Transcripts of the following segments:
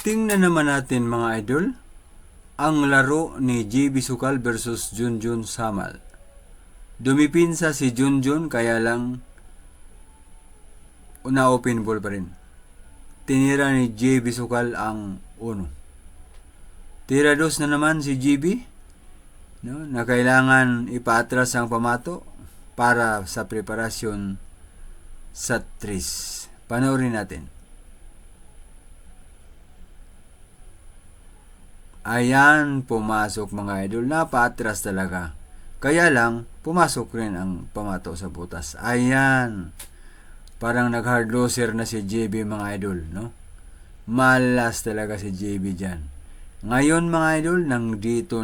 Tingnan naman natin mga idol, ang laro ni JB Sukal versus Junjun Samal. Dumipinsa si Junjun kaya lang na-open ball pa rin. Tinira ni JB Sukal ang 1. Tira 2 na naman si JB, no, na kailangan ipaatras ang pamato para sa preparasyon sa 3. Panoorin natin. Ayan, pumasok mga idol. Napaatras talaga. Kaya lang, pumasok rin ang pamato sa butas. Ayan. Parang nag-hard loser na si JB mga idol, no? Malas talaga si JB dyan. Ngayon mga idol, nandito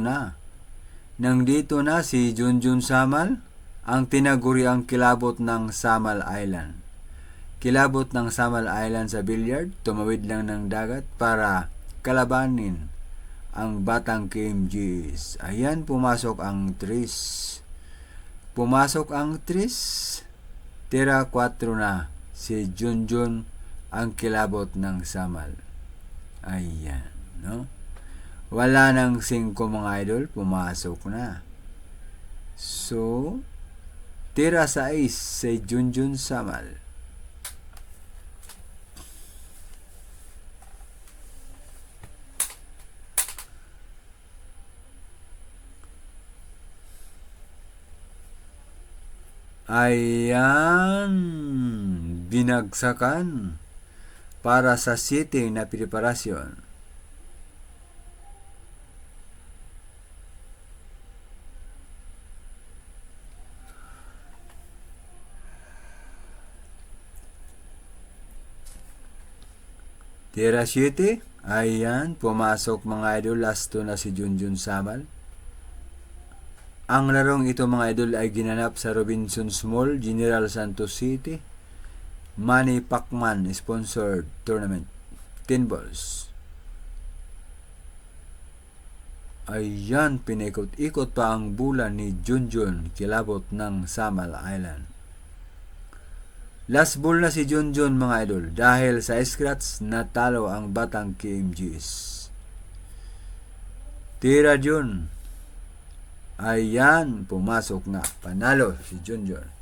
na si Junjun Samal, ang tinaguri ang kilabot ng Samal Island. Kilabot ng Samal Island sa billiard, tumawid lang ng dagat para kalabanin ang batang KMGs. Ayan, pumasok ang 3. Tira 4 na si Junjun ang kilabot ng Samal. Ayan, no? Wala nang 5 mga idol, pumasok na. So, tira 6 si Junjun Samal. Ayan, binagsakan para sa 7 na preparasyon. Tira 7, ayan, pumasok mga idol, last 2 na si Junjun Samal. Ang larong ito mga idol ay ginanap sa Robinsons Mall, General Santos City. Manny Pacman sponsored tournament. 10 balls. Ayan, pinikot-ikot pa ang bulan ni Junjun, kilabot ng Samal Island. Last ball na si Junjun mga idol. Dahil sa scratch, natalo ang batang KMGs. Tira Jun. Ayan, pumasok na. Panalo si Junjun.